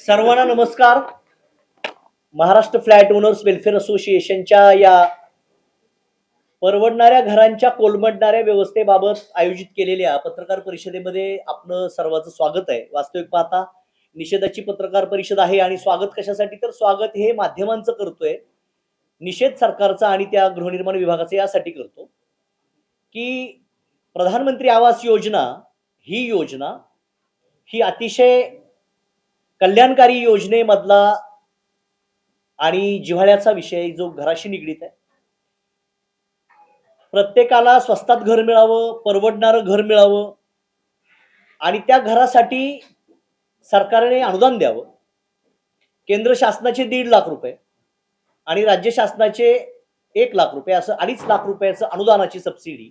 सर्वांना नमस्कार. Maharashtra flat owners welfare असोसिएशनच्या या परवडणाऱ्या घरांच्या कोलमडणाऱ्या व्यवस्थेबाबत आयोजित केलेल्या पत्रकार परिषदेमध्ये आपलं सर्वांचं स्वागत आहे. वास्तविक पाहता निषेधाची पत्रकार परिषद आहे आणि स्वागत कशासाठी, तर स्वागत हे माध्यमांचं करतोय, निषेध सरकारचा आणि त्या गृहनिर्माण विभागाचा यासाठी करतो की प्रधानमंत्री आवास योजना ही योजना ही अतिशय कल्याणकारी योजनेमधला आणि जिव्हाळ्याचा विषय जो घराशी निगडीत आहे. प्रत्येकाला स्वस्तात घर मिळावं, परवडणारं घर मिळावं आणि त्या घरासाठी सरकारने अनुदान द्यावं. केंद्र शासनाचे 1.5 लाख रुपये आणि राज्य शासनाचे 1 लाख रुपये असं 2.5 लाख रुपयाचं अनुदानाची सबसिडी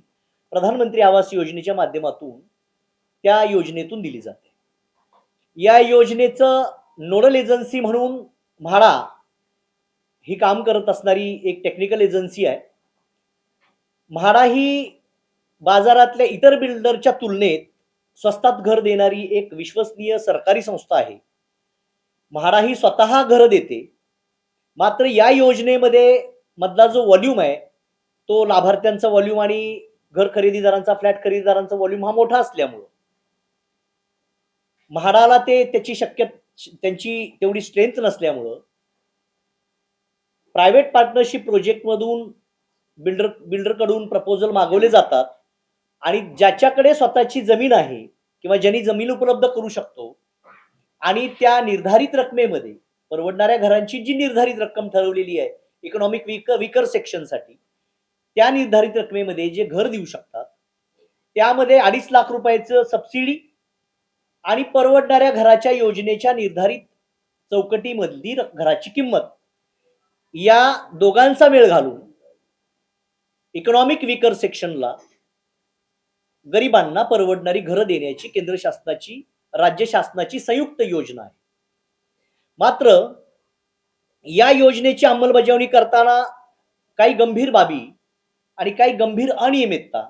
प्रधानमंत्री आवास योजनेच्या माध्यमातून त्या योजनेतून दिली जाते. या योजनेचं नोडल एजन्सी म्हणून म्हाडा ही काम करत असणारी एक टेक्निकल एजन्सी आहे. म्हाडा ही बाजारातल्या इतर बिल्डरच्या तुलनेत स्वस्तात घर देणारी एक विश्वसनीय सरकारी संस्था आहे. म्हाडा ही स्वतः घर देते, मात्र या योजनेमध्ये मधला जो व्हॉल्यूम आहे तो लाभार्थ्यांचा व्हॉल्यूम आणि घर खरेदीदारांचा, फ्लॅट खरेदीदारांचा व्हॉल्यूम हा मोठा असल्यामुळं म्हाडाला त्यांची तेवढी स्ट्रेंथ नसल्यामुळं प्रायव्हेट पार्टनरशिप प्रोजेक्टमधून बिल्डरकडून प्रपोजल मागवले जातात आणि ज्याच्याकडे स्वतःची जमीन आहे किंवा ज्यांनी जमीन उपलब्ध करू शकतो आणि त्या निर्धारित रकमेमध्ये परवडणाऱ्या घरांची जी निर्धारित रक्कम ठरवलेली आहे इकॉनॉमिक वीकर सेक्शनसाठी, त्या निर्धारित रकमेमध्ये जे घर देऊ शकतात त्यामध्ये 2.5 लाख रुपयाचं सबसिडी आणि परवडणाऱ्या घराच्या योजनेच्या निर्धारित चौकटीमधली घराची किंमत या दोघांचा मेळ घालून इकॉनॉमिक वीकर सेक्शनला गरिबांना परवडणारी घरं देण्याची केंद्र शासनाची, राज्य शासनाची संयुक्त योजना आहे. मात्र या योजनेची अंमलबजावणी करताना काही गंभीर बाबी आणि काही गंभीर अनियमितता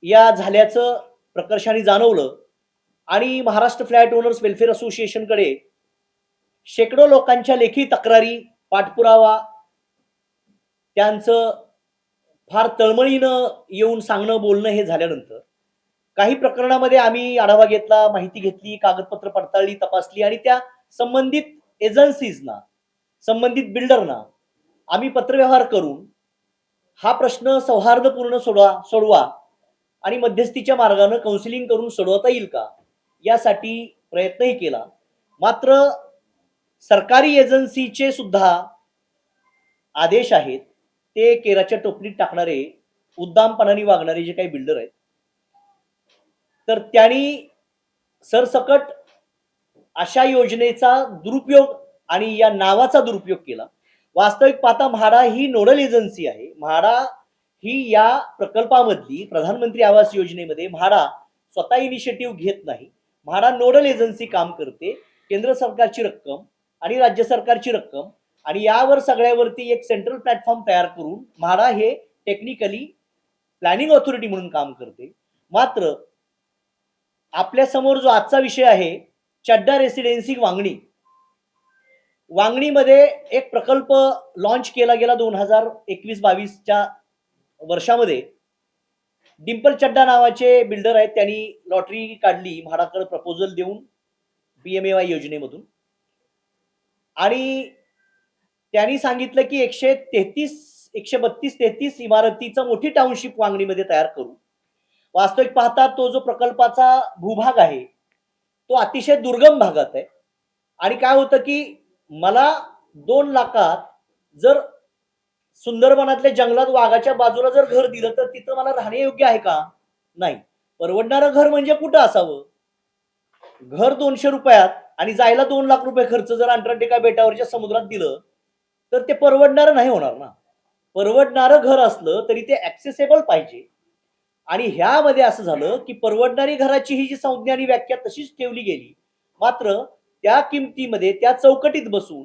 या झाल्याचं प्रकर्षाने जाणवलं आणि महाराष्ट्र फ्लॅट ओनर्स वेलफेअर असोसिएशनकडे शेकडो लोकांच्या लेखी तक्रारी, पाठपुरावा, त्यांचं फार तळमळीनं येऊन सांगणं, बोलणं हे झाल्यानंतर काही प्रकरणामध्ये आम्ही आढावा घेतला, माहिती घेतली, कागदपत्र पडताळली, तपासली आणि त्या संबंधित एजन्सीजना, संबंधित बिल्डरना आम्ही पत्रव्यवहार करून हा प्रश्न सौहार्दपूर्ण सोडवा आणि मध्यस्थीच्या मार्गाने काउन्सिलिंग करून सोडवता येईल का यासाठी प्रयत्नही केला. मात्र सरकारी एजन्सीचे सुद्धा आदेश आहेत ते केराच्या टोपलीत टाकणारे, उद्दामपणाने वागणारे जे काही बिल्डर आहेत, तर त्यांनी सरसकट अशा योजनेचा दुरुपयोग आणि या नावाचा दुरुपयोग केला. वास्तविक पाहता म्हाडा ही नोडल एजन्सी आहे. म्हाडा ही या प्रकल्पामधली प्रधानमंत्री आवास योजनेमध्ये म्हाडा स्वतः इनिशिएटिव्ह घेत नाही. म्हाडा नोडल एजन्सी काम करते. केंद्र सरकारची रक्कम आणि राज्य सरकारची रक्कम आणि यावर सगळ्यावरती एक सेंट्रल प्लॅटफॉर्म तयार करून म्हाडा हे टेक्निकली प्लॅनिंग ऑथॉरिटी म्हणून काम करते. मात्र आपल्या समोर जो आजचा विषय आहे, चड्डा रेसिडेन्सी वांगणीमध्ये एक प्रकल्प लॉन्च केला गेला 2021-22च्या वर्षामध्ये. डिंपल चड्डा नावाचे बिल्डर आहेत, त्यांनी लॉटरी काढली म्हाडाकडे प्रपोजल देऊन PMAY योजनेमधून आणि त्यांनी सांगितलं की 132-33 इमारतीचा मोठी टाउनशिप वांगणीमध्ये तयार करू. वास्तविक पाहता तो जो प्रकल्पाचा भूभाग आहे तो अतिशय दुर्गम भागात आहे आणि काय होतं की मला 2 लाखात जर सुंदरबनातल्या जंगलात वाघाच्या बाजूला जर घर दिलं तर तिथं मला राहणे योग्य आहे का? नाही. परवडणारं घर म्हणजे कुठं असावं? घर 200 रुपयात आणि जायला 2 लाख रुपये खर्च जर अंटार्क्टिका बेटावरच्या समुद्रात दिलं तर ते परवडणारं नाही होणार ना. परवडणारं घर असलं तरी ते ऍक्सेसेबल पाहिजे आणि ह्यामध्ये असं झालं की परवडणारी घराची ही जी संज्ञा आणि व्याख्या तशीच ठेवली गेली, मात्र त्या किमतीमध्ये त्या चौकटीत बसून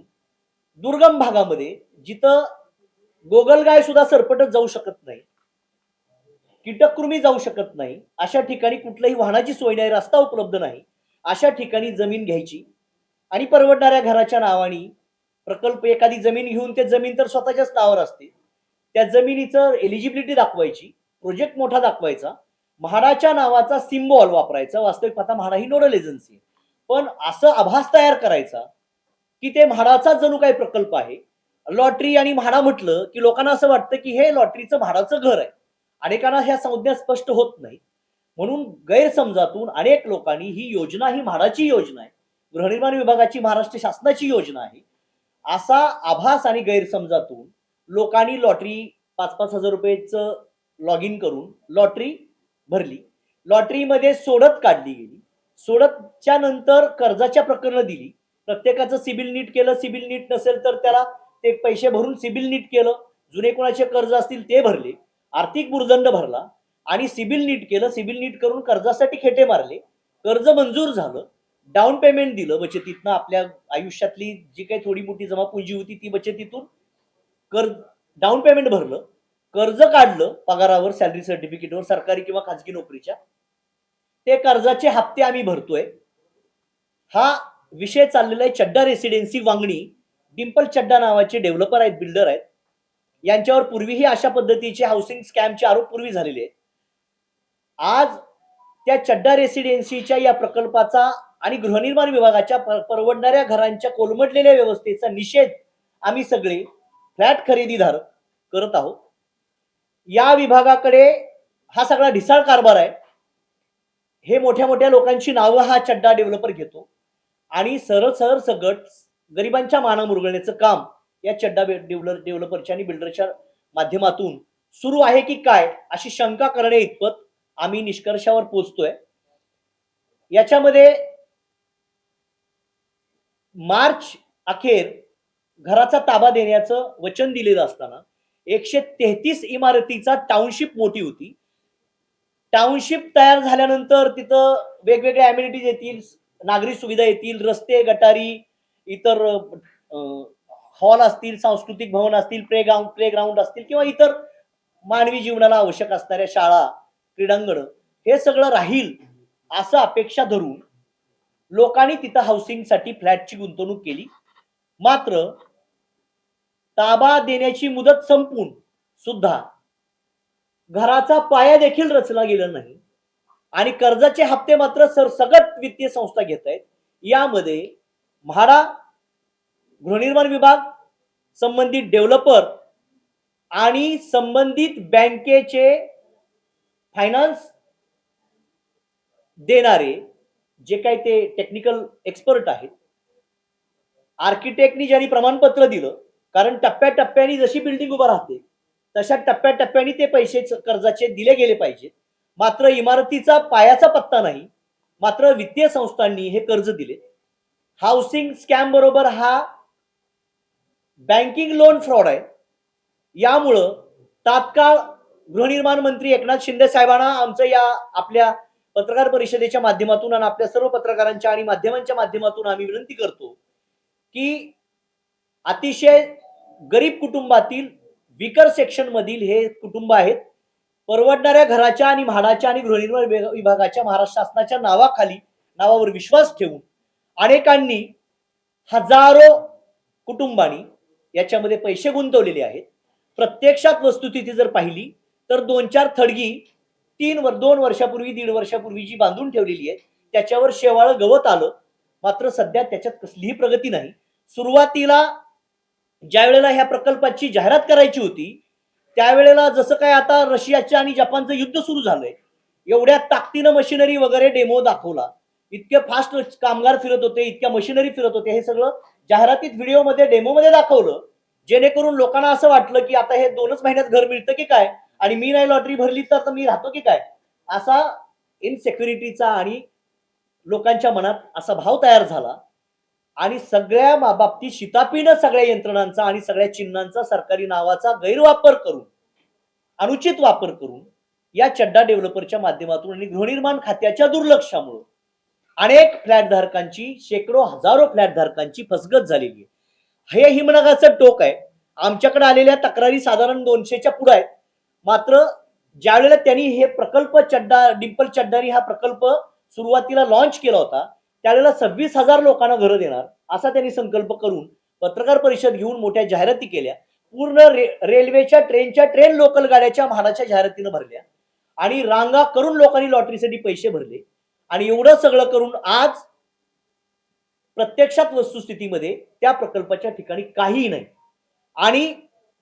दुर्गम भागामध्ये जिथं गोगलगाय सुद्धा सरपटत जाऊ शकत नाही, कीटककृमी जाऊ शकत नाही, अशा ठिकाणी कुठल्याही वाहनाची सोय नाही, रस्ता उपलब्ध नाही, अशा ठिकाणी जमीन घ्यायची आणि परवडणाऱ्या घराच्या नावाने प्रकल्प, एखादी जमीन घेऊन ते जमीन तर स्वतःच्याच नावावर असते, त्या जमिनीचं एलिजिबिलिटी दाखवायची, प्रोजेक्ट मोठा दाखवायचा, म्हाडाच्या नावाचा सिम्बॉल वापरायचा. वास्तविक पाहता म्हाडा ही नोडल एजन्सी आहे, पण असं आभास तयार करायचा की ते म्हाडाचा जणू काही प्रकल्प आहे. लॉटरी आणि म्हाडा म्हटलं की लोकांना असं वाटतं की हे लॉटरीचं म्हाडाचं घर आहे. अनेकांना ह्या संज्ञा स्पष्ट होत नाही, म्हणून गैरसमजातून अनेक लोकांनी ही योजना ही म्हाडाची योजना आहे, गृहनिर्माण विभागाची महाराष्ट्र शासनाची योजना आहे, असा आभास आणि गैरसमजातून लोकांनी लॉटरी 5,000-5,000 रुपयेचं लॉग इन करून लॉटरी भरली. लॉटरीमध्ये सोडत काढली गेली. सोडतच्या नंतर कर्जाच्या प्रकरण दिली. प्रत्येकाचं सिबिल नीट केलं. सिबिल नीट नसेल तर त्याला ते पैसे भरून सिबिल नीट केलं. जुने कोणाचे कर्ज असतील ते भरले. आर्थिक भुर्दंड भरला आणि सिबिल नीट केलं. सिबिल नीट करून कर्जासाठी खेटे मारले. कर्ज मंजूर झालं. डाऊन पेमेंट दिलं बचतीतनं. आपल्या आयुष्यातली जी काही थोडी मोठी जमापुंजी होती ती बचतीतून कर्ज डाऊन पेमेंट भरलं. कर्ज काढलं पगारावर, सॅलरी सर्टिफिकेटवर, सरकारी किंवा खाजगी नोकरीच्या. ते कर्जाचे हप्ते आम्ही भरतोय. हा विषय चाललेला आहे. चड्डा रेसिडेन्सी वांगणी, डिंपल चड्डा नावाचे डेव्हलपर आहेत, बिल्डर आहेत. यांच्यावर पूर्वीही अशा पद्धतीचे हाऊसिंग स्कॅमचे आरोप पूर्वी झालेले आहेत. आज त्या चड्डा रेसिडेन्सीच्या या प्रकल्पाचा आणि गृहनिर्माण विभागाच्या परवडणाऱ्या घरांच्या कोलमडलेल्या व्यवस्थेचा निषेध आम्ही सगळे फ्लॅट खरेदीदार करत आहोत. या विभागाकडे हा सगळा ढिसाळ कारभार आहे. हे मोठ्या मोठ्या लोकांची नावं हा चड्डा डेव्हलपर घेतो आणि सरळ सरळ सगट गरिबांच्या माना मुरगळण्याचं काम या चड्डा डेव्हलपरच्या आणि बिल्डरच्या माध्यमातून सुरू आहे की काय, अशी शंका करणे इतपत आम्ही निष्कर्षावर पोहोचतोय. याच्यामध्ये मार्च अखेर घराचा ताबा देण्याचं वचन दिलेलं असताना 133 इमारतीचा टाउनशिप मोठी होती. टाउनशिप तयार झाल्यानंतर तिथं वेगवेगळ्या अम्युनिटीज येतील, नागरी सुविधा येतील, रस्ते, गटारी, इतर हॉल असतील, सांस्कृतिक भवन असतील, प्लेग्राऊंड असतील किंवा इतर मानवी जीवनाला आवश्यक असणाऱ्या शाळा, क्रीडांगण, हे सगळं राहील असं अपेक्षा धरून लोकांनी तिथं हाऊसिंगसाठी फ्लॅटची गुंतवणूक केली. मात्र ताबा देण्याची मुदत संपून सुद्धा घराचा पाया देखील रचला गेला नाही आणि कर्जाचे हप्ते मात्र सरसगट वित्तीय संस्था घेत आहेत. यामध्ये म्हाडा, गृहनिर्माण विभाग, संबंधित डेव्हलपर आणि संबंधित बँकेचे फायनान्स देणारे जे काही ते टेक्निकल एक्सपर्ट आहेत, आर्किटेक्टनी ज्यांनी प्रमाणपत्र दिलं, कारण टप्प्याटप्प्याने जशी बिल्डिंग उभा राहते तशा टप्प्याटप्प्याने ते पैसे कर्जाचे दिले गेले पाहिजेत. मात्र इमारतीचा पायाचा पत्ता नाही. मात्र वित्तीय संस्थांनी हे कर्ज दिले. हाऊसिंग स्कॅम बरोबर हा बँकिंग लोन फ्रॉड आहे. यामुळं तात्काळ गृहनिर्माण मंत्री एकनाथ शिंदे साहेबांना आमचं या आपल्या पत्रकार परिषदेच्या माध्यमातून आणि आपल्या सर्व पत्रकारांच्या आणि माध्यमांच्या माध्यमातून आम्ही विनंती करतो की अतिशय गरीब कुटुंबातील, विकर सेक्शन मधील हे कुटुंब आहेत. परवडणाऱ्या घराच्या आणि म्हाडाच्या आणि गृहनिर्माण विभागाच्या महाराष्ट्र शासनाच्या नावावर विश्वास ठेवून अनेकांनी, हजारो कुटुंबांनी याच्यामध्ये पैसे गुंतवलेले आहेत. प्रत्यक्षात वस्तुस्थिती जर पाहिली तर 2-4 थडगी 2 वर्षापूर्वी, 1.5 वर्षापूर्वी जी बांधून ठेवलेली आहे त्याच्यावर शेवाळं गवत आलं. मात्र सध्या त्याच्यात कसलीही प्रगती नाही. सुरुवातीला ज्या वेळेला ह्या प्रकल्पाची जाहिरात करायची होती त्यावेळेला जसं काय आता रशियाच्या आणि जपानचं युद्ध सुरू झालंय, एवढ्या ताकदीनं मशिनरी वगैरे डेमो दाखवला, इतके फास्ट कामगार फिरत होते, इतक्या मशिनरी फिरत होते, हे सगळं जाहिरातीत, व्हिडिओमध्ये, डेमोमध्ये दाखवलं, जेणेकरून लोकांना असं वाटलं की आता हे 2च महिन्यात घर मिळतं की काय, आणि मी नाही लॉटरी भरली तर मी राहतो की काय, असा इनसेक्युरिटीचा आणि लोकांच्या मनात असा भाव तयार झाला. आणि सगळ्या बाबतीत शितापीनं सगळ्या यंत्रणांचा आणि सगळ्या चिन्हांचा, सरकारी नावाचा गैरवापर करून, अनुचित वापर करून या चड्डा डेव्हलपरच्या माध्यमातून आणि गृहनिर्माण खात्याच्या दुर्लक्षामुळे अनेक फ्लॅट धारकांची, शेकडो हजारो फ्लॅट धारकांची फसगत झालेली आहे. हे हिमनगाचं टोक आहे. आमच्याकडे आलेल्या तक्रारी साधारण 200च्या पुढे आहेत. मात्र ज्या वेळेला त्यांनी हे प्रकल्प डिंपल चड्डानी हा प्रकल्प सुरुवातीला लॉन्च केला होता त्यावेळेला 26,000 लोकांना घरं देणार असा त्यांनी संकल्प करून पत्रकार परिषद घेऊन मोठ्या जाहिराती केल्या. पूर्ण रेल्वेच्या ट्रेन लोकल गाड्याच्या म्हाडाच्या जाहिरातीनं भरल्या आणि रांगा करून लोकांनी लॉटरीसाठी पैसे भरले. आणि एवढं सगळं करून आज प्रत्यक्षात वस्तुस्थितीमध्ये त्या प्रकल्पाच्या ठिकाणी काहीही नाही. आणि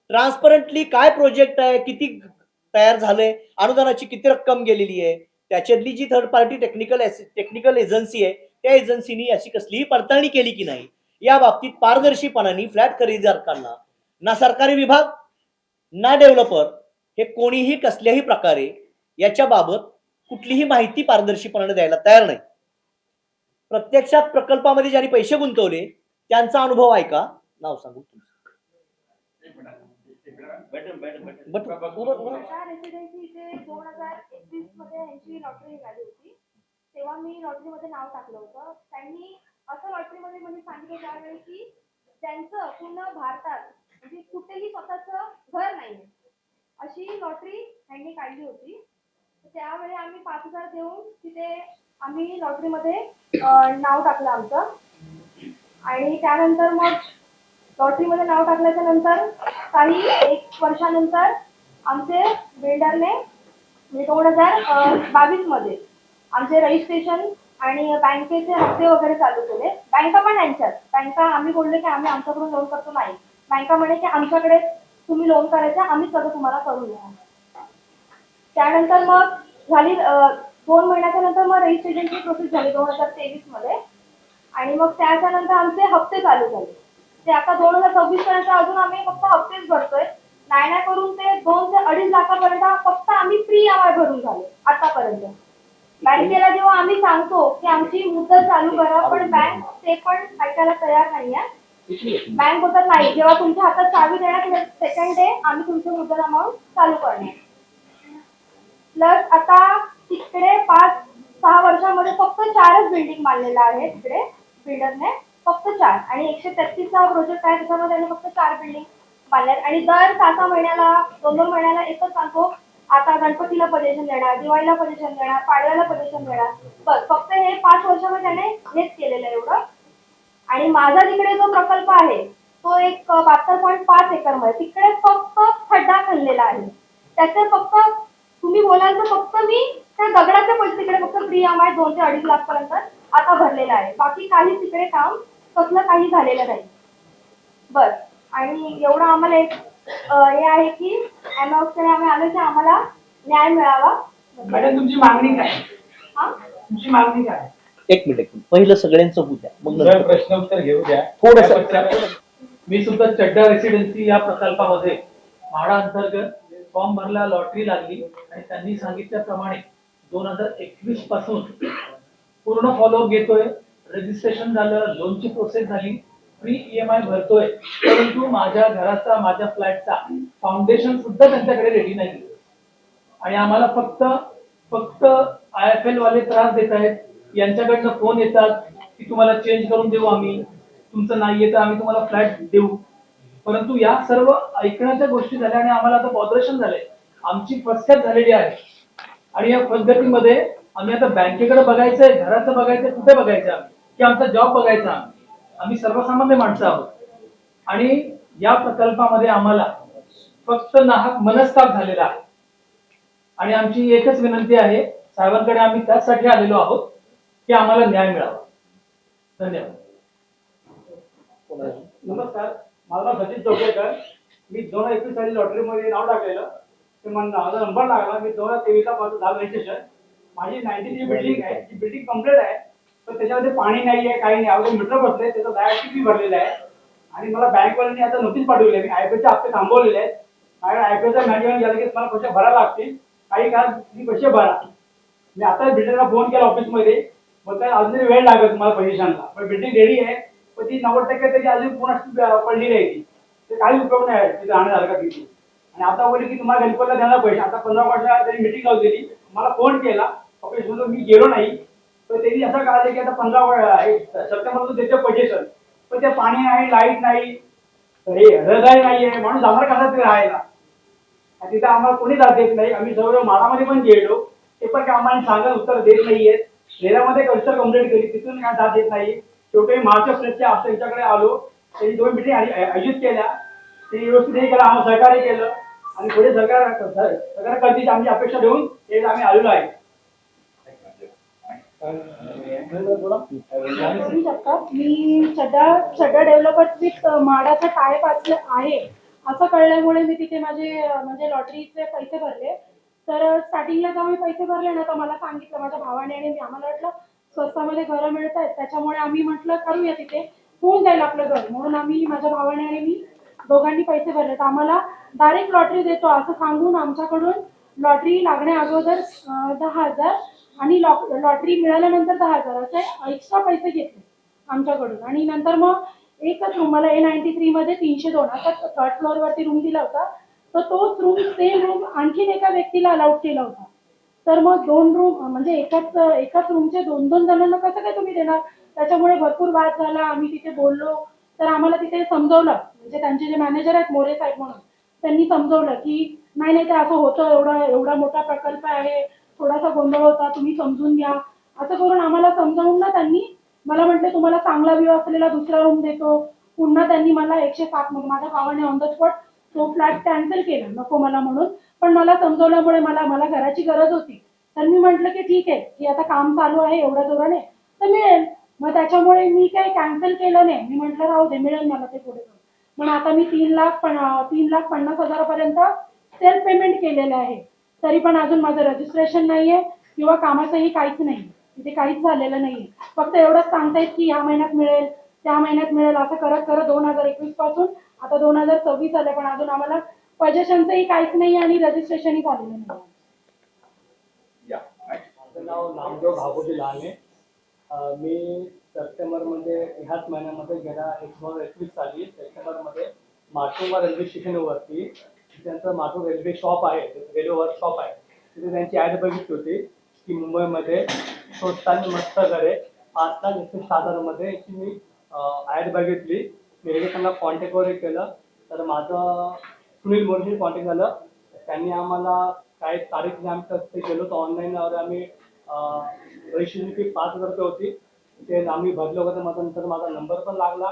ट्रान्सपरंटली काय प्रोजेक्ट आहे, किती तयार झालंय, अनुदानाची किती रक्कम गेलेली आहे, त्याच्यातली जी थर्ड पार्टी टेक्निकल एजन्सी आहे त्या एजन्सीनी अशी कसलीही पडताळणी केली की नाही, या बाबतीत पारदर्शीपणाने फ्लॅट खरेदीदारांना ना सरकारी विभाग ना डेव्हलपर हे कोणीही कसल्याही प्रकारे याच्या बाबत कुठलीही माहिती पारदर्शीपणाने द्यायला तयार नाही. प्रत्यक्षात प्रकल्पामध्ये ज्यांनी पैसे गुंतवले त्यांचा अनुभव ऐका. नाव सांगू रेसिडेन्सी इथे 2021 मध्ये यांची लॉटरी निघाली होती. तेव्हा मी लॉटरीमध्ये नाव टाकलं होतं. त्यांनी असं लॉटरीमध्ये म्हणजे सांगितलं त्यावेळी की त्यांचं पूर्ण भारतात म्हणजे कुठेही स्वतःचं घर नाही अशी लॉटरी त्यांनी काढली होती. त्यावेळी आम्ही 5,000 देऊन तिथे आम्ही लॉटरीमध्ये नाव टाकलं आमचं. आणि त्यानंतर मग लॉटरीमध्ये नाव टाकल्याच्या नंतर काही 1 वर्षानंतर आमचे बिल्डरने 2022 मध्ये आमचे रजिस्ट्रेशन आणि बँकेचे हप्ते वगैरे चालू केले. बँका पण यांच्यात बँका आम्ही बोलले की आम्ही आमच्याकडून लोन करतो नाही. बँका म्हणे की आमच्याकडे तुम्ही लोन करायचं आम्ही सगळं तुम्हाला करून द्या. त्यानंतर मग झाली 2 महिन्याच्या नंतर मग रजिस्ट्रेशनची प्रोसेस झाली 2023 मध्ये. आणि मग त्याच्यानंतर आमचे हप्ते चालू झाले. ते आता 2026 पर्यंत अजून आम्ही फक्त हप्तेच भरतोय. नाही करून ते 2 ते 2.5 लाखापर्यंत फक्त आम्ही फ्री EMI भरून झाले आतापर्यंत. बँकेला जेव्हा आम्ही सांगतो की आमची मुदत चालू करा पण बँक ते पण ऐकायला तयार नाहीये. बँक बोलतात नाही, जेव्हा तुमच्या हातात चावी देणार सेकंड डे आम्ही तुमचे मुदत अमाऊंट चालू करणार. प्लस आता तिकडे 5-6 वर्षामध्ये फक्त 4च बिल्डिंग बांधलेला आहे तिकडे बिल्डरने, फक्त 4. आणि 133चा प्रोजेक्ट आहे त्याच्यामध्ये त्यांनी फक्त 4 बिल्डिंग बांधल्यात. आणि दर 6 महिन्याला 2-2 महिन्याला एकच सांगतो आता गणपतीला पोझिशन देणार, दिवाळीला पोझिशन देणार, पाडव्याला पोझिशन देणार. बस फक्त हे 5 वर्षामध्ये त्याने हेच केलेलं आहे एवढं. आणि माझा तिकडे जो प्रकल्प आहे तो एक 72.5 एकर मध्ये तिकडे फक्त खड्डा खणलेला आहे. त्याचे फक्त तुम्ही बोलाल तर फक्त मी त्या दगडाचे पैसे तिकडे फक्त फ्री EMI 2 ते 2.5 लाख पर्यंत आता भरलेला आहे. बाकी काही तिकडे काम कसलं काही झालेलं नाही. बस. आणि एवढं आम्हाला एक हे आहे की अनाउन्सकडे आम्ही आलो की आम्हाला न्याय मिळावा. मॅडम तुमची मागणी काय? हा तुमची मागणी काय? एक मिनिट पहिलं सगळ्यांचं होऊ द्या मग सर प्रश्न उत्तर घेऊ द्या. थोडंसं. मी सुद्धा चड्डा रेसिडेन्सी या प्रकल्पामध्ये म्हाडा अंतर्गत फॉर्म भरला, लॉटरी लागली आणि त्यांनी सांगितल्याप्रमाणे 2021 पासून पूर्ण फॉलोअप घेतोय. रजिस्ट्रेशन झालं, लोनची प्रोसेस झाली, फ्री EMI भरतोय. परंतु माझ्या घराचा माझ्या फ्लॅटचा फाउंडेशन सुद्धा त्यांच्याकडे रेडी नाही. आणि आम्हाला फक्त IFL वाले त्रास देत आहेत. यांच्याकडनं फोन येतात की तुम्हाला चेंज करून देऊ आम्ही, तुमचं नाही येतं आम्ही तुम्हाला फ्लॅट देऊ. परंतु या सर्व ऐकण्याच्या गोष्टी झाल्या आणि आम्हाला आता बॉदरेशन झालंय. आमची फसगत झालेली आहे. आणि या फसगतीमध्ये आम्ही आता बँकेकडे बघायचंय, घराचं बघायचंय, कुठे बघायचं आम्ही की आमचा जॉब बघायचा. आम्ही सर्वसामान्य माणसं आहोत. आणि या प्रकल्पामध्ये आम्हाला फक्त नाहक मनस्ताप झालेला आहे. आणि आमची एकच विनंती आहे साहेबांकडे, आम्ही त्यासाठी आलेलो आहोत की आम्हाला न्याय मिळावा. धन्यवाद. नमस्कार, माझं नाव सचिन चौकेकर. मी 2021 साली लॉटरीमध्ये नाव टाकलेलं. ते माझा नंबर लागला. मी 2023 ला माझं झालं रजिस्ट्रेशन. माझी 90 बिल्डिंग आहे, ती बिल्डिंग कम्प्लीट आहे. पण त्याच्यामध्ये पाणी नाही आहे, काही नाही. अगोदर मीटर बसले, त्याचा लाईट फी भरलेला आहे. आणि मला बँकवाल्यांनी आता नोटीस पाठवली आहे. मी IFLचे हप्ते थांबवलेले आहेत. कारण IFLचा मॅनेजमेंट गेला की मला पैसे भरायला लागतील. काही काळ तुम्ही पैसे भरा. मी आता बिल्डरला फोन केला ऑफिसमध्ये, मग काय अजून वेळ लागेल तुम्हाला पोझिशनला. पण बिल्डिंग रेडी आहे, पण ती 90% त्याची अजून पूर्ण पडली नाही. ते काही उपयोग नाही तिथे राहण्यासारखा तिथे. आणि आता बोलले की तुम्हाला गणपतीला देणार पैसे. आता 15 वर्ष त्यांनी मिटिंग लावलेली, मला फोन केला ऑफिसमधून, मी गेलो नाही. तर त्यांनी असं कळालं की आता 15 सप्टेंबरमध्ये देते पोझिशन. पण ते पाणी नाही, लाईट नाही, हे रडाई नाही आहे. माणूस जाणार कसा तरी राहायला. तिथं आम्हाला कोणी जात देत नाही. आम्ही सर्व माळामध्ये पण गेलो, ते पण काय आम्हाला सांगा उत्तर देत नाहीये. रेरामध्ये कल्चर कंप्लीट केली, तिथून काय जात येत नाही. शेवटी मार्च फ्रेशच्या आपल्या यांच्याकडे आलो, त्यांनी 2 मिटिंग आयोजित केल्या, त्यांनी व्यवस्थित हे केलं, आम्हाला सहकार्य केलं आणि पुढे सरकार करतील आमची अपेक्षा ठेवून हे आम्ही आलेलो आहे. करू शकतात. मी चड्डा डेव्हलपर्स विथ माडाचा टायप आहे असं कळल्यामुळे मी तिथे माझे म्हणजे लॉटरीचे पैसे भरले. तर स्टार्टिंगला जेव्हा मी पैसे भरले ना, तर मला सांगितलं माझ्या भावाने आणि आम्हाला वाटलं स्वस्तामध्ये घरं मिळत आहेत, त्याच्यामुळे आम्ही म्हटलं करूया तिथे, होऊन जाईल आपलं घर, म्हणून आम्ही माझ्या भावाने आणि मी दोघांनी पैसे भरले. तर आम्हाला डायरेक्ट लॉटरी देतो असं सांगून आमच्याकडून लॉटरी लागण्या अगोदर 10,000 आणि लॉटरी मिळाल्यानंतर 10,000 असे एक्स्ट्रा पैसे घेतले आमच्याकडून. आणि नंतर मग एकच रूम मला A93 मध्ये 302 असा 3rd फ्लोअरवरती रूम दिला होता. तर तोच रूम सेम रूम आणखीन एका व्यक्तीला अलाउड केला होता. तर मग 2 रूम म्हणजे एकाच रूमचे 2-2 जणांना कसं काय तुम्ही देणार. त्याच्यामुळे भरपूर वाद झाला. आम्ही तिथे बोललो. तर आम्हाला तिथे समजवलं, म्हणजे त्यांचे जे मॅनेजर आहेत मोरे साहेब म्हणून, त्यांनी समजवलं की नाही नाही ते असं होतं, एवढा मोठा प्रकल्प आहे, थोडासा गोंधळ होता, तुम्ही समजून घ्या. असं करून आम्हाला समजावून ना त्यांनी मला म्हटले तुम्हाला चांगला व्ह्यू असलेला दुसरा रूम देतो. पुन्हा त्यांनी मला 107 मध्ये माझ्या भावाने ऑन द स्पॉट तो फ्लॅट कॅन्सल केला नको मला म्हणून. पण मला समजवल्यामुळे मला घराची गरज होती. तर मी म्हटलं की ठीक आहे की आता काम चालू आहे एवढ्या जोराने तर मिळेल. मग त्याच्यामुळे मी काही कॅन्सल केलं नाही. मी म्हटलं राहू दे, मिळेल मला ते पुढे. पण आता मी 3,50,000पर्यंत सेल्फ पेमेंट केलेलं आहे. तरी पण अजून माझं रजिस्ट्रेशन नाहीये किंवा कामाचंही काहीच नाही, तिथे काहीच झालेलं नाहीये. फक्त एवढंच सांगतायत की ह्या महिन्यात मिळेल त्या महिन्यात मिळेल असं करत करत 2021 पासून आता 2026 आले, पण अजून आम्हाला पजेशनचंही काहीच नाही आणि रजिस्ट्रेशनही झालेलं नाही. माझं नाव नामदेव भागोजी लाने. मी सप्टेंबरमध्ये ह्याच महिन्यामध्ये गेल्या 2021 साली सप्टेंबरमध्ये माटुंगा रेल्वे स्टेशनवरती त्यांचं माटुंगा रेल्वे शॉप आहे, रेल्वे वर्कशॉप आहे, तिथे त्यांची ॲड बघितली होती की मुंबईमध्ये स्वस्त आणि मस्त घरे 5,61,000 याची मी ॲड बघितली. मी लगेच त्यांना कॉन्टॅक्ट वगैरे केलं. तर माझं सुनील मोरेशी कॉन्टॅक्ट झालं. त्यांनी आम्हाला काही तारीख आमच्या ते गेलो तर ऑनलाईनवर आम्ही रजिस्ट्रेशन फी 5,000 रुपये होती, ते आम्ही भरलं होतं. मग नंतर माझा नंबर पण लागला.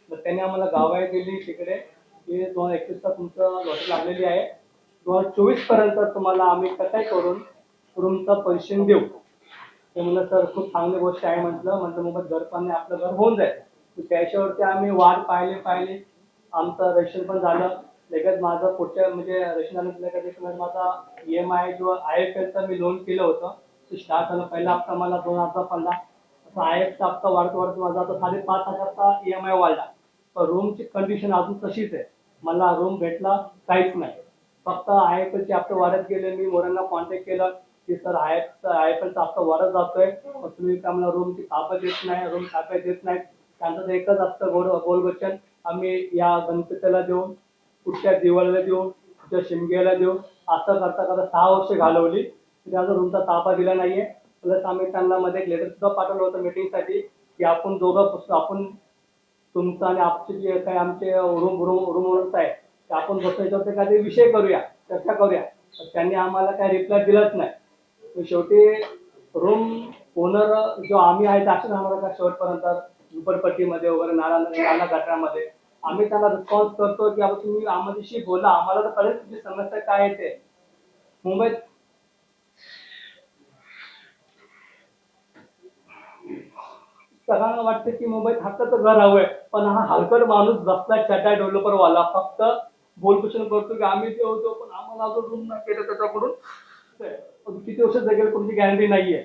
तर त्यांनी आम्हाला गावाही दिली तिकडे की 2021ला तुमचं लॉटरी लागलेली आहे, 2024 पर्यंत तुम्हाला आम्ही कसंही करून रूमचं पैसे देऊ. ते म्हणलं सर खूप चांगली गोष्ट आहे म्हटलं मुंबईत घर पण नाही, आपलं घर होऊन जाईल. त्याच्यावरती आम्ही वाट पाहिले. आमचं रजिस्ट्रेशन पण झालं. लगेच माझं पुढच्या म्हणजे रजिस्ट्रेशन झालं लगेच माझा EMI किंवा IFLचं मी लोन केलं होतं ते स्टार्ट झालं. पहिला हप्ता मला 2,000 पडला. असं IFचा हप्ता वाढत माझा आता 5,500चा EMI वाढला. पण रूमची कंडिशन अजून तशीच आहे. मला रूम भेटला काहीच नाही. फक्त IFLचे हप्ते वाढत गेले. मी मोरांना कॉन्टॅक्ट केलं की सर IFLचा हप्ता वाढत जातोय, तुम्ही आम्हाला रूमची ताब्यात देत नाही, रूम ताब्यात देत नाहीत. त्यांचं तर एकच असतं गोलबच्चन, आम्ही या गणपतीला देऊ, पुढच्या दिवाळीला देऊ, पुढच्या शिमग्याला देऊ. असं करता करता 6 वर्ष घालवली. त्याचा रूमचा ताबा दिला नाहीये. प्लस आम्ही त्यांना मध्ये एक लेटर सुद्धा पाठवलं होतं मीटिंगसाठी की आपण आपण तुमचं आणि आमचे जे काही आमचे रूम आहे ते आपण बसायच्यावरती काही विषय करूया, चर्चा करूया. तर त्यांनी आम्हाला काही रिप्लाय दिलाच नाही. शेवटी रूम ओनर जो आम्ही आहे असेच आम्हाला का शेवटपर्यंत झुपडपट्टीमध्ये वगैरे नाला गटारामध्ये आम्ही त्यांना रिस्पॉन्स करतो की आता तुम्ही आम्हाशी बोला, आम्हाला तर कळेल तुमची समस्या काय आहे ते. मुंबईत सगळ्यांना वाटतं की मुंबईत हक्काचं घर हवंय, पण हा हलकट माणूस बसला चड्डा डेव्हलपर वाला फक्त बोलपुषण करतो की आम्ही ते होतो, पण आम्हाला अजून रूम नाही केलं त्याच्याकडून. किती वर्ष जगेल कोणती गॅरंटी नाहीये.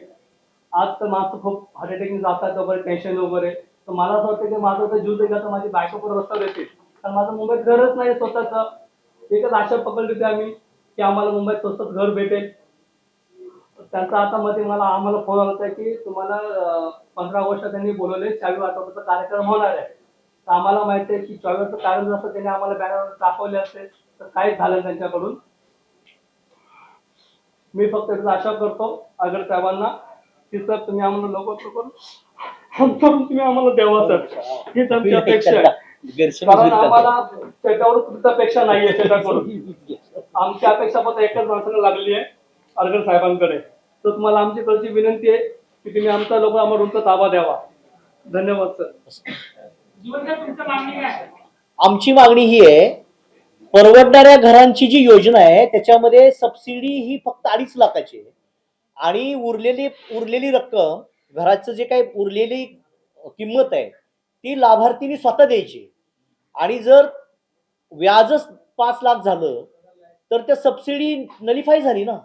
आज तर माणसं खूप हार्ट अटॅकने जातात वगैरे, टेन्शन वगैरे. तर मला असं वाटतं की माझं तर जीव गेला तर माझी बायको पण रस्त्यावर येते, कारण माझं मुंबईत घरच नाही स्वतःचं. एकच आशा पकडली होती आम्ही की आम्हाला मुंबईत स्वतःच घर भेटेल. त्यांचा आता मध्ये आम्हाला फोन आला होता की तुम्हाला 15 ऑगस्ट त्यांनी बोलवले 24 आठवड्याचा कार्यक्रम होणार आहे. तर आम्हाला माहिती आहे की 24चं कारण जसं त्यांनी आम्हाला बॅनरवर दाखवले असते तर काहीच झालं त्यांच्याकडून. मी फक्त आशा करतो आगड साहेबांना की सर तुम्ही आम्हाला लवकर करून तुम्ही आम्हाला द्यावा सर, हीच आमची अपेक्षा आहे. कारण आम्हाला त्याच्यावर तुमच्या अपेक्षा नाहीये त्याच्याकडून. आमची अपेक्षा फक्त एकच माणसाला लागली आहे, अरगड साहेबांकडे. तर तुम्हाला आमची कडची विनंती आहे की तुम्ही आमचा लोक आम्हाला रूमचा ताबा द्यावा. धन्यवाद सर. आमची मागणी ही आहे, परवडणाऱ्या घरांची जी योजना आहे त्याच्यामध्ये सबसिडी ही फक्त 2.5 लाखाची आहे आणि उरलेली रक्कम, घराचं जे काही उरलेली किंमत आहे ती लाभार्थीनी स्वतः द्यायची. आणि जर व्याजच 5 लाख झालं तर त्या सबसिडी नलिफाय झाली ना.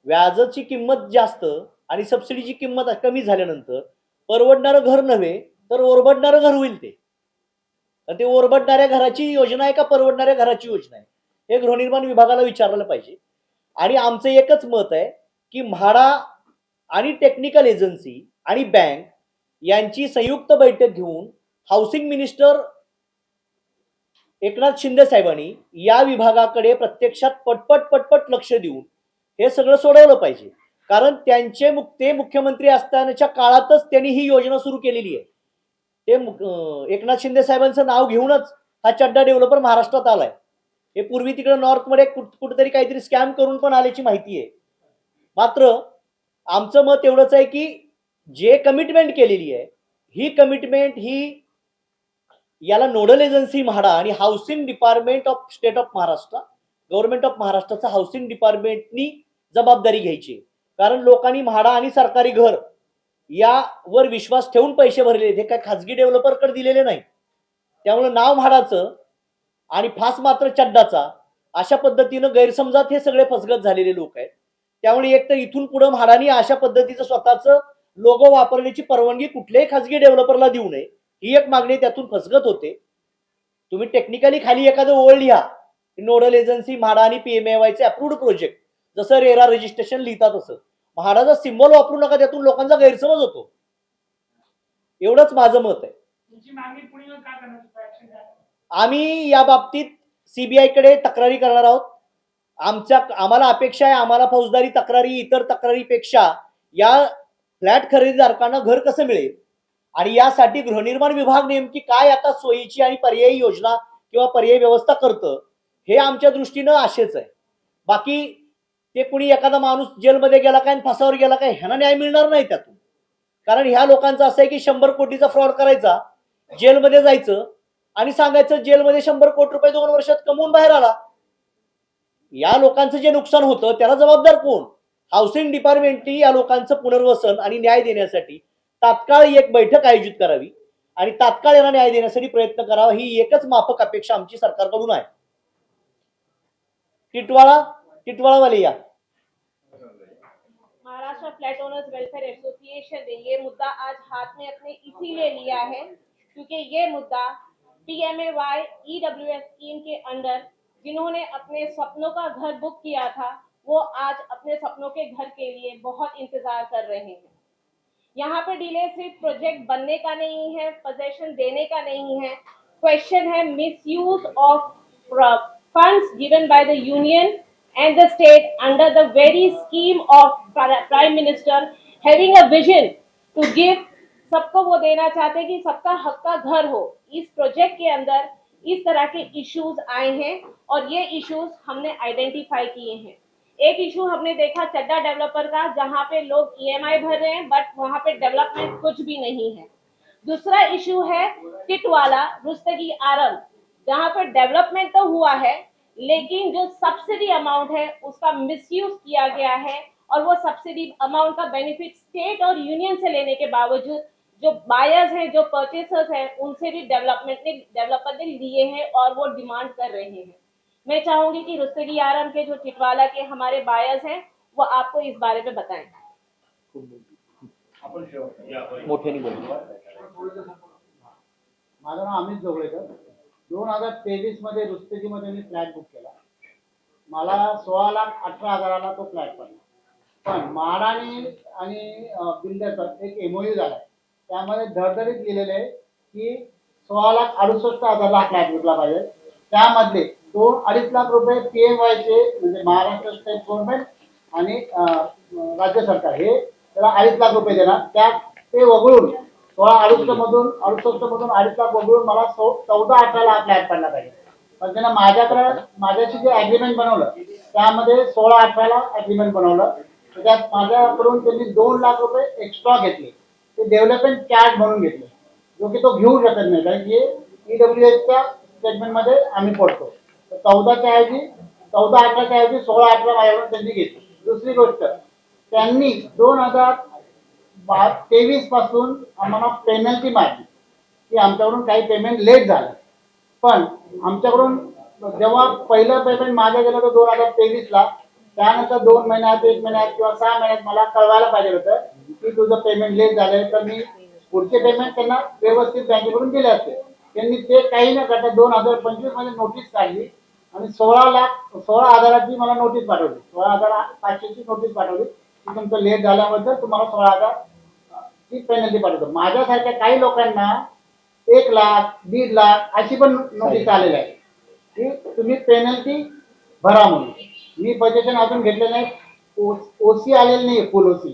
व्याजाची किंमत जास्त आणि सबसिडीची किंमत कमी झाल्यानंतर परवडणारं घर नव्हे तर ओरबडणारं घर होईल ते. तर ते ओरबडणाऱ्या घराची योजना आहे का परवडणाऱ्या घराची योजना आहे हे गृहनिर्माण विभागाला विचारलं पाहिजे. आणि आमचं एकच मत आहे की म्हाडा आणि टेक्निकल एजन्सी आणि बँक यांची संयुक्त बैठक घेऊन हाऊसिंग मिनिस्टर एकनाथ शिंदे साहेबांनी या विभागाकडे प्रत्यक्षात पटपट लक्ष देऊन हे सगळं सोडवलं पाहिजे. कारण ते मुख्यमंत्री असतानाच्या काळातच त्यांनी ही योजना सुरू केलेली आहे. ते एकनाथ शिंदे साहेबांचं नाव घेऊनच हा चड्डा डेव्हलपर महाराष्ट्रात आलाय. हे पूर्वी तिकडे नॉर्थमध्ये कुठेतरी काहीतरी स्कॅम करून पण आल्याची माहिती आहे. मात्र आमचं मत एवढंच आहे की जे कमिटमेंट केलेली आहे ही कमिटमेंट ही याला नोडल एजन्सी म्हाडा आणि housing department of state of Maharashtra, government of महाराष्ट्राचं हाऊसिंग डिपार्टमेंटनी जबाबदारी घ्यायची. कारण लोकांनी म्हाडा आणि सरकारी घर यावर विश्वास ठेवून पैसे भरलेले, हे काय खाजगी डेव्हलपरकडे दिलेले नाही. त्यामुळे नाव म्हाडाचं आणि फास मात्र चड्डाचा अशा पद्धतीनं गैरसमजात हे सगळे फसगत झालेले लोक आहेत. त्यामुळे एक तर इथून पुढे म्हाडानी अशा पद्धतीचं स्वतःचं लोगो वापरण्याची परवानगी कुठल्याही खाजगी डेव्हलपरला देऊ नये ही एक मागणी त्यातून फसगत होते. तुम्ही टेक्निकली खाली एखादं ओळ लिहा, नोडल एजन्सी म्हाडा आणि PMAYचे अप्रूव्ड प्रोजेक्ट, जसं रेरा रजिस्ट्रेशन लिहितात तसं म्हाडाचा सिम्बॉल वापरू नका, त्यातून लोकांचा गैरसमज होतो. एवढंच माझं मत आहे. आम्ही या बाबतीत CBI कडे तक्रारी करणार आहोत. आम्हाला अपेक्षा आहे, आम्हाला फौजदारी तक्रारी इतर तक्रारीपेक्षा या फ्लॅट खरेदीदारांना घर कसं मिळेल आणि यासाठी गृहनिर्माण विभाग नेमकी काय आता सोयीची आणि पर्यायी योजना किंवा पर्यायी व्यवस्था करतं हे आमच्या दृष्टीनं आशेच आहे. बाकी ते कुणी एखादा माणूस जेलमध्ये गेला काय आणि फासावर गेला काय ह्यांना न्याय मिळणार नाही त्यातून. कारण ह्या लोकांचं असं आहे की 100 कोटीचा फ्रॉड करायचा, जेलमध्ये जायचं आणि सांगायचं जेलमध्ये 100 कोटी रुपये 2 वर्षात कमवून बाहेर आला. या लोकांचं जे नुकसान होतं त्याला जबाबदार कोण? हाऊसिंग डिपार्टमेंटनी या लोकांचं पुनर्वसन आणि न्याय देण्यासाठी तात्काळ एक बैठक आयोजित करावी आणि तात्काळ यांना न्याय देण्यासाठी प्रयत्न करावा ही एकच माफक अपेक्षा आमची सरकारकडून आहे. टिटवाळावाले या. Maharashtra flat owners welfare association ने ये मुद्दा आज हाथ में अपने इसीलिए लिया है क्योंकि ये मुद्दा PMAY EWS स्कीम के अंडर जिन्होंने अपने सपनों का घर बुक किया था वो आज अपने सपनों के घर के लिए बहुत इंतजार कर रहे हैं. यहाँ पे डिले सिर्फ प्रोजेक्ट बनने का नहीं है, पोजेशन देने का नहीं है, क्वेश्चन है misuse of funds given by the union and the state under the very scheme of Prime Minister having a vision to give, सबको वो देना चाहते कि सबका हक का घर हो. इस प्रोजेक्ट के अंदर इस तरह के इश्यूज आए हैं और ये इश्यूज हमने आइडेंटिफाई किए हैं. एक इशू हमने देखा चड्डा डेवलपर का जहाँ पे लोग EMI भर रहे हैं बट वहाँ पे डेवलपमेंट कुछ भी नहीं है. दूसरा इशू है टिटवाला रुस्तगी आरम जहाँ पे डेवलपमेंट तो हुआ है लेकिन जो सब्सिडी अमाउंट है उसका मिसयूज किया गया है और वो सब्सिडी अमाउंट का बेनिफिट स्टेट और यूनियन से लेने के बावजूद जो बायर्स हैं, जो परचेसर्स हैं, उनसे भी डेवलपर ने लिए हैं और वो डिमांड कर रहे हैं. मैं चाहूंगी कि रुस्तगी आरम के जो टिटवाला के हमारे बायर्स हैं वो आपको इस बारे में बताएं. मोठ्याने बोलू. माझं नाव अमित जोगळेकर. 2023 मध्ये रुस्तगीमध्ये मी फ्लॅट बुक केला. मला 16,18,000ला तो फ्लॅट पडला. पण म्हाडाने आणि बिल्डरचा एक MOU झाला. त्यामध्ये धडधडीत लिहिलेले आहे की 16,68,000ला फ्लॅट विकला पाहिजे. त्यामधले 2-2.5 लाख रुपये PMYचे म्हणजे महाराष्ट्र स्टेट गव्हर्नमेंट आणि राज्य सरकार हे त्याला 2.5 लाख रुपये देणार. त्यात ते वगळून 68 मधून 2.5 लाख वगळून मला 14-18ला हा फ्लॅट पडला पाहिजे. पण त्यांना माझ्याशी जे ॲग्रीमेंट बनवलं त्यामध्ये 16-18ला ॲग्रीमेंट बनवलं तर त्यात माझ्याकडून त्यांनी 2 लाख रुपये एक्स्ट्रा घेतले, ते डेव्हलपमेंट चार्ज म्हणून घेतले, जो की तो घेऊ शकत नाही कारण की EWSच्या स्टेटमेंटमध्ये आम्ही पडतो. 14च्या ऐवजी 14-18च्या ऐवजी 16-18 माझ्याकडून त्यांनी घेतली. दुसरी गोष्ट, त्यांनी 2023 पासून आम्हाला पेनल्टी मारली की आमच्याकडून काही पेमेंट लेट झालं. पण आमच्याकडून जेव्हा पहिलं पेमेंट मागे गेलं तर 2023ला, त्यानंतर 2 महिन्यात 1 महिन्यात किंवा 6 महिन्यात मला कळवायला पाहिजे होतं की तुझं पेमेंट लेट झालंय, तर मी पुढचे पेमेंट त्यांना व्यवस्थित बँकेकडून दिले असते. त्यांनी ते काही न करता 2025 मध्ये नोटीस काढली आणि 16,000ची मला नोटीस पाठवली, 16,500ची नोटीस पाठवली की तुमचं लेट झाल्याबद्दल तुम्हाला 16,000 ची पेनल्टी पाठवतो. माझ्यासारख्या काही लोकांना 1 लाख 1.5 लाख अशी पण नोटीस आलेली आहे की तुम्ही पेनल्टी भरा म्हणून. मी पोझिशन अजून घेतले नाही, ओसी आलेली नाही, फुल ओसी,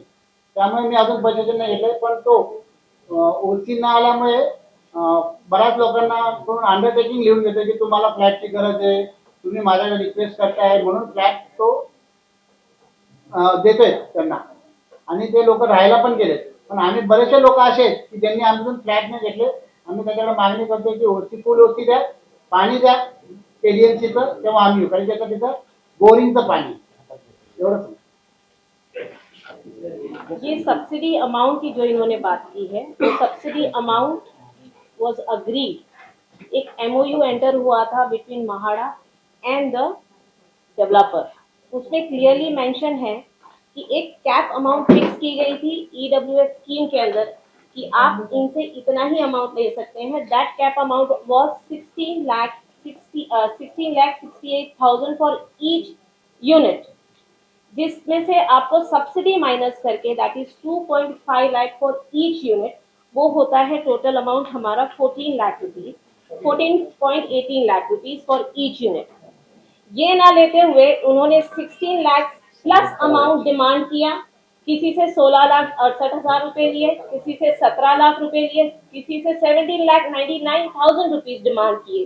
त्यामुळे मी अजून पोझिशन नाही घेतलंय. पण तो ओसी न आल्यामुळे बऱ्याच लोकांना अंडरटेकिंग लिहून घेतो की तुम्हाला फ्लॅटची गरज आहे, तुम्ही माझ्याकडे रिक्वेस्ट करताय म्हणून फ्लॅट तो देतोय त्यांना, आणि ते लोक राहायला पण गेलेत. पण आम्ही बरेचसे लोक असे आहेत की ज्यांनी आमच्याकडून फ्लॅट नाही घेतले. आम्ही त्याच्याकडे मागणी करतो की ओसी, फुल ओसी द्या, पाणी द्या KDMCचं, तेव्हा आम्ही येऊ, कारण त्याचं तिथं बोरिंगचं पाणी एवढंच. ये सब्सिडी अमाउंट की जो इन्होंने बात की है, वो सब्सिडी अमाउंट वाज अग्रीड, एक MOU एंटर हुआ था between MHADA end the developer. उसमें क्लियरली मेंशन है कि एक कैप अमाउंट फिक्स की गई थी EWS स्कीम के अंदर कि आप इनसे इतना ही अमाउंट ले सकते हैं. दैट कैप अमाउंट वाज 16,68,000 फॉर ईच यूनिट, जिसमें से आपको सब्सिडी माइनस करके that is 2.5 lakh for each unit, वो होता है टोटल अमाउंट हमारा 14 lakh rupees, 14.18 lakh rupees for each unit. ये ना लेते हुए उन्होंने 16 लाख प्लस अमाउंट डिमांड किया. किसी से 16,68,000 रुपए लिए, किसी से 17 लाख रुपए लिए, किसी से 17,99,000 रुपीज डिमांड किए.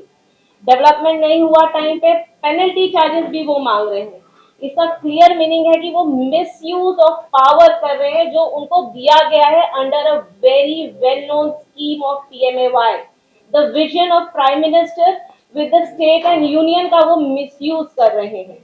डेवलपमेंट नहीं हुआ टाइम पे, पेनल्टी चार्जेस भी वो मांग रहे हैं. इसका क्लियर मीनिंग है कि वो मिसयूज ऑफ पावर कर रहे हैं जो उनको दिया गया है under a very well non scheme of PMAY. The vision of prime minister विद द स्टेट एंड यूनियन का वो मिसयूज कर रहे हैं,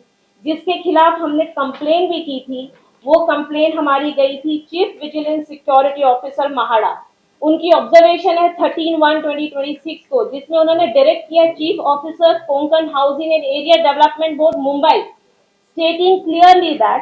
जिसके खिलाफ हमने कंप्लेन भी की थी. वो कंप्लेन हमारी गई थी chief vigilance security officer Mhada. उनकी ऑब्जर्वेशन है 13/1/2026 को, जिसमें उन्होंने डायरेक्ट किया chief officer Konkan housing and area development board Mumbai, stating clearly that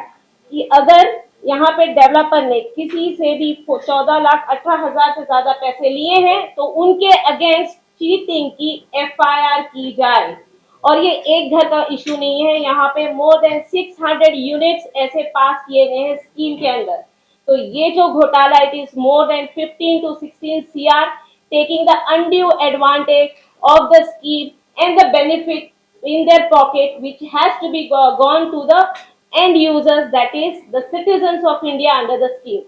कि अगर यहाँ पे डेवलपर ने किसी से भी 14,18,000 से ज्यादा पैसे लिए हैं तो उनके अगेंस्ट चीटिंग की FIR की जाए. और ये एक घर का इशू नहीं है, यहाँ पे मोर देन 600 यूनिट्स ऐसे पास किए गए हैं स्कीम के अंदर. तो ये जो घोटाला, it is more than 15 to 16 CR taking the undue advantage of the scheme and the benefit in their pocket, which has to be gone to the end users, that is the citizens of India under the scheme.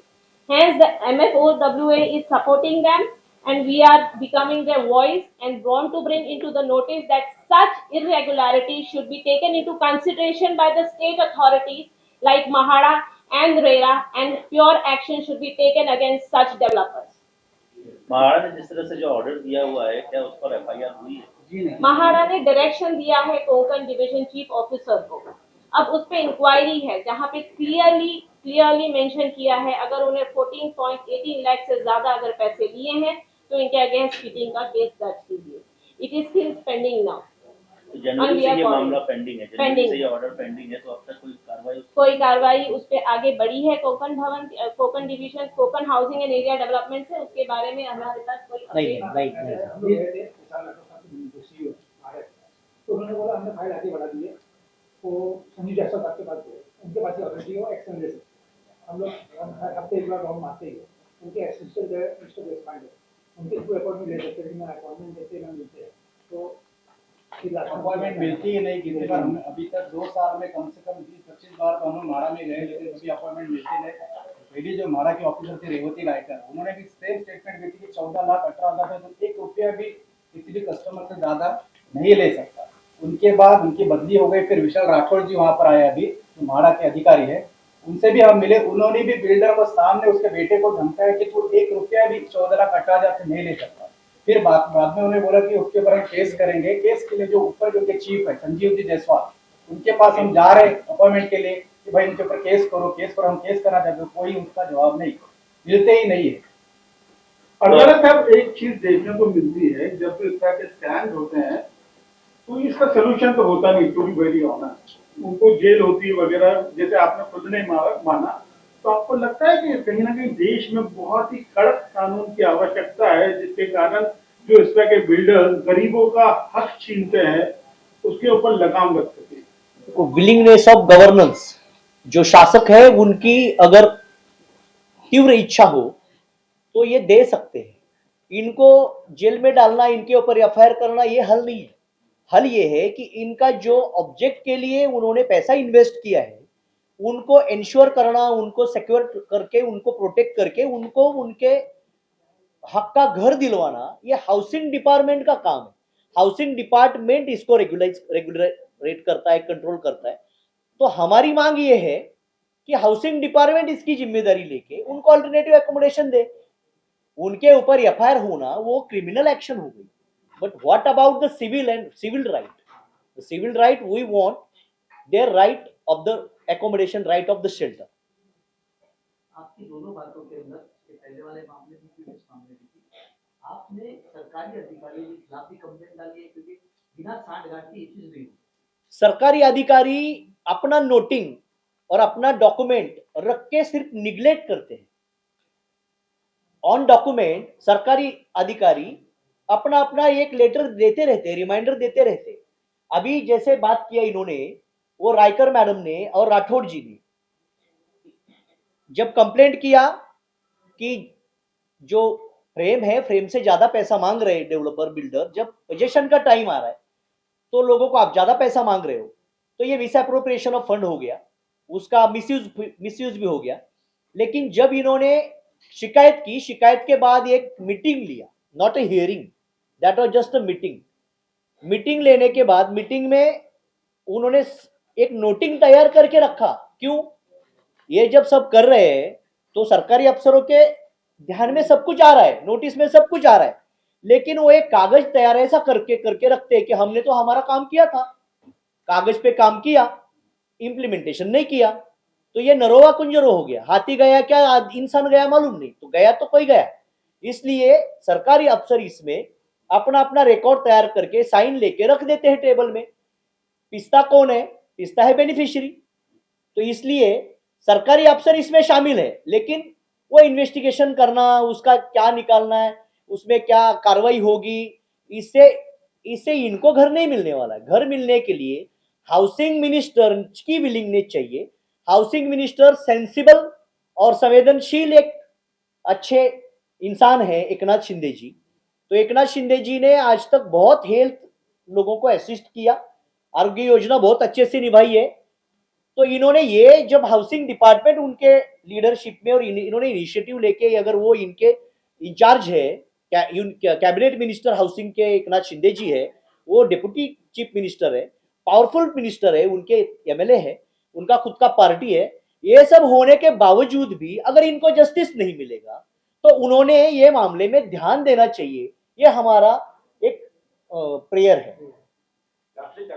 Hence the MFOWA is supporting them, and we are becoming their voice and want to bring into the notice that such irregularities should be taken into consideration by the state authorities like Mahada and RERA, and pure action should be taken against such developers. MHADA ने जिस तरह से जो order दिया हुआ है, क्या उस पर FIR हुई है? जी नहीं. महाड़ा ने डायरेक्शन दिया है कोंकण डिवीजन चीफ ऑफिसर को. अब उस पे इंक्वायरी है जहाँ पे क्लियरली मेंशन किया है अगर उन्हें 14.18 लाख से ज्यादा अगर पैसे लिए हैं तो इनके अगेंस्ट चीटिंग का केस दर्ज कीजिए. It is still pending now. तो जनवरी से ये मामला पेंडिंग है, जनवरी से ये ऑर्डर पेंडिंग है, तो अब तक कोई कार्रवाई उस पे आगे बढ़ी है Konkan division, Konkan housing and area development से, उसके बारे में हमारे पास कोई नहीं अपडेट नहीं. CEO तो उन्होंने बोला हमने फाइल आगे बढ़ा दी है, वो संजीव जैसा साहब के पास गए, उनके पास ऑथोरिटी है, वो एक्शन ले सकते. हम लोग हर हफ्ते एक बार राउंड मारते ही उनके असिस्टेंट है मिस्टर देशपांडे, उनके थ्रू अपॉइंटमेंट ले सकते हैं. अपॉइंटमेंट देते हैं मिलते हैं तो अपॉइंटमेंट मिलती ही नहीं. कितनी बार हमने अभी तक 2 साल में कम से कम 20-25 बार तो हम लोग माड़ा में गए, लेकिन कभी अपॉइंटमेंट मिलती नहीं. पहले जो माड़ा के ऑफिसर थे रेवती लाइकर, उन्होंने भी सेम स्टेटमेंट दी थी कि 14,18,000 तो 1 रुपया भी किसी भी कस्टमर से ज्यादा नहीं ले सकता. उनके बाद उनकी बदली हो गई, फिर विशाल राठौड़ जी वहाँ पर आए अभी, जो माड़ा के अधिकारी है, उनसे भी हम मिले, उन्होंने भी बिल्डर को सामने उसके बेटे को धमकाया कि तू 1 रुपया भी 14,18,000 से नहीं ले सकता। फिर बाद में उन्होंने बोला कि उसके ऊपर हम केस करेंगे। केस के लिए जो ऊपर जो उनके चीफ है संजीव जी जायसवाल, उनके पास हम जा रहे अपॉइंटमेंट के लिए कि भाई इनके ऊपर केस करो, हम केस करना चाहते हो, कोई उनका जवाब नहीं, मिलते ही नहीं है। अगर साहब एक चीज देखने को मिलती है, जब इस तरह के स्कैम होते हैं तो इसका सोल्यूशन तो होता नहीं, टू बी वेरी ऑनेस्ट। उनको जेल होती है वगैरह, जैसे आपने खुद नहीं माना, तो आपको लगता है कि कहीं ना कहीं देश में बहुत ही कड़क कानून की आवश्यकता है, जिसके कारण जो इस तरह के बिल्डर गरीबों का हक छीनते हैं उसके ऊपर लगाम लग सके। विलिंगनेस ऑफ गवर्नेंस, जो शासक है उनकी अगर तीव्र इच्छा हो तो ये दे सकते हैं। इनको जेल में डालना, इनके ऊपर एफआईआर करना ये हल नहीं है। हल ये है कि इनका जो ऑब्जेक्ट के लिए उन्होंने पैसा इन्वेस्ट किया है उनको इंश्योर करना, उनको सिक्योर करके, उनको प्रोटेक्ट करके, उनको उनके हक का घर दिलवाना, ये हाउसिंग डिपार्टमेंट का काम है। हाउसिंग डिपार्टमेंट इसको रेगुलेट करता है, कंट्रोल करता है। तो हमारी मांग ये है कि हाउसिंग डिपार्टमेंट इसकी जिम्मेदारी लेके उनको अल्टरनेटिव एकोमोडेशन दे। उनके ऊपर एफआईआर होना वो क्रिमिनल एक्शन हो गई। But what about the civil right? The civil right we want their right of the accommodation, right of the shelter. आपकी दोनों बातों के अंदर, ये पहले वाले मामले में भी, इस मामले में भी, आपने सरकारी अधिकारियों के खिलाफ भी कंप्लेंट डाली है, क्योंकि बिना सांठगांठ की ये चीज नहीं हुई। सरकारी अधिकारी अपना नोटिंग और अपना डॉक्यूमेंट रख के सिर्फ निग्लेक्ट करते हैं। ऑन डॉक्यूमेंट सरकारी अधिकारी अपना अपना एक लेटर देते रहते, रिमाइंडर देते रहते। अभी जैसे बात किया इन्होंने, वो रायकर मैडम ने और राठौड़ जी ने जब कंप्लेंट किया कि जो फ्रेम है, फ्रेम से ज्यादा पैसा मांग रहे हैं डेवलपर बिल्डर, जब पोजेशन का टाइम आ रहा है तो लोगों को आप ज्यादा पैसा मांग रहे हो, तो ये मिस अप्रोप्रिएशन ऑफ फंड हो गया, उसका मिसयूज भी हो गया। लेकिन जब इन्होंने शिकायत की, शिकायत के बाद एक मीटिंग लिया, नॉट ए हियरिंग, दैट वाज जस्ट अ मीटिंग लेने के बाद, मीटिंग में उन्होंने एक नोटिंग तैयार करके रखा। क्यों? ये जब सब कर रहे हैं तो सरकारी अफसरों के ध्यान में सब कुछ आ रहा है, नोटिस में सब कुछ आ रहा है, लेकिन वो एक कागज तैयार ऐसा करके रखते हैं कि हमने तो हमारा काम किया था, कागज पे काम किया, इंप्लीमेंटेशन नहीं किया। तो ये नरोवा कुंजरो हो गया, हाथी गया क्या इंसान गया मालूम नहीं, तो गया तो कोई गया। इसलिए सरकारी अफसर इसमें अपना अपना रिकॉर्ड तैयार करके साइन लेके रख देते हैं टेबल में। पिस्ता कौन है? पिस्ता है बेनिफिशियरी। तो इसलिए सरकारी अफसर इसमें शामिल है, लेकिन वो इन्वेस्टिगेशन करना, उसका क्या निकालना है, उसमें क्या कार्रवाई होगी, इससे इनको घर नहीं मिलने वाला है। घर मिलने के लिए हाउसिंग मिनिस्टर की विलिंगनेस चाहिए। हाउसिंग मिनिस्टर सेंसिबल और संवेदनशील एक अच्छे इंसान है एकनाथ शिंदे जी। तो एकनाथ शिंदे जी ने आज तक बहुत हेल्थ लोगों को असिस्ट किया, आरोग्य योजना बहुत अच्छे से निभाई है। तो इन्होंने ये जब हाउसिंग डिपार्टमेंट उनके लीडरशिप में और इन्होंने इनिशिएटिव लेके, अगर वो इनके इंचार्ज है, कैबिनेट मिनिस्टर हाउसिंग के एकनाथ शिंदे जी है, वो डिप्टी चीफ मिनिस्टर है, पावरफुल मिनिस्टर है, उनके एमएलए है, उनका खुद का पार्टी है। ये सब होने के बावजूद भी अगर इनको जस्टिस नहीं मिलेगा तो उन्होंने ये मामले में ध्यान देना चाहिए। ये हमारा एक प्रेयर है। जस्टिस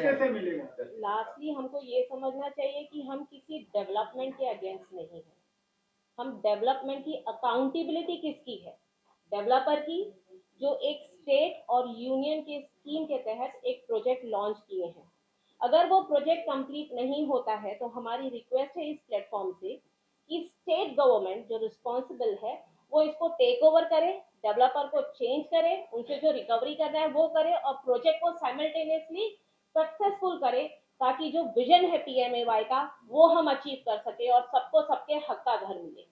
कैसे मिलेगा? लास्टली हमको ये समझना चाहिए कि हम किसी डेवलपमेंट के अगेंस्ट नहीं है। हम डेवलपमेंट की अकाउंटेबिलिटी किसकी है? डेवलपर की, जो एक स्टेट और यूनियन के स्कीम के तहत एक प्रोजेक्ट लॉन्च किए हैं। अगर वो प्रोजेक्ट कंप्लीट नहीं होता है तो हमारी रिक्वेस्ट है इस प्लेटफॉर्म से कि स्टेट गवर्नमेंट जो रिस्पॉन्सिबल है वो इसको टेक ओवर करे, डेवलपर को चेंज करे, उनसे जो रिकवरी करना है वो करे और प्रोजेक्ट को साइमल्टेनियसली सक्सेसफुल करे, ताकि जो विजन है पीएमएवाई का वो हम अचीव कर सके और सबको सबके हक का घर मिले।